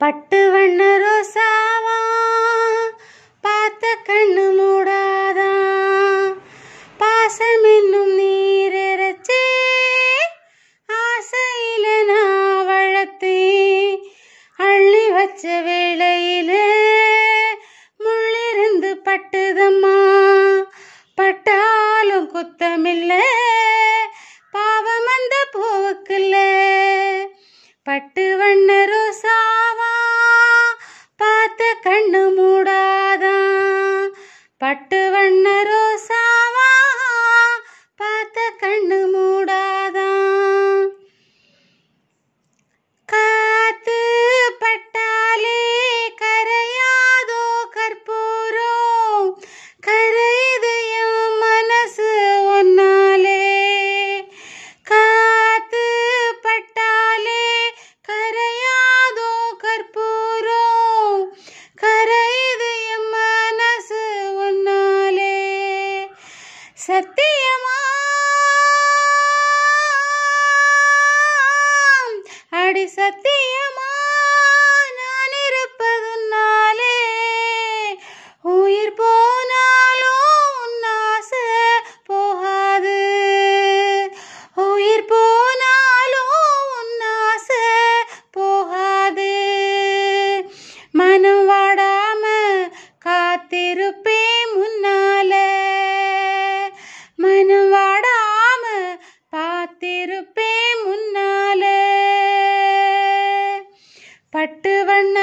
பட்டு வண்ண ரோசாவா பார்த்த கண்ணு மூடாதா, பாசம் என்னும் நீரச்சே ஆசையில நான் வளர்த்தே, அள்ளி வச்ச வேளையில முள்ளிருந்து பட்டுதம்மா, பட்டாலும் குத்தமில்ல பாவம் அந்த பூவுக்குல்ல. பட்டு வண்ண ரோசாவா பார்த்த கண்ணு மூடாதா, பட்டு வண்ண ரோசாவா பார்த்த கண்ணு மூடாதா. காத்து பட்டாலே கரையாதோ கற்பூரம், கரையுது என் மனசு ஒன்னாலே. காத்து பட்டாலே கரையாதோ கற்பூரம், கரையுது என் மனசு ஒன்னாலே. சத்தியமா அடி சத்தியமா நான் இருப்பதுனாலே, உயிர் போனாலும் உன் ஆசை போகாது, உயிர் போனாலும் உன் ஆசை போகாது. மனம் வாடாம காத்திருப்பேன் முன்னால, மனம் வாடாம பார்த்திருப்பேன் முன்னால. பட்டு வண்ண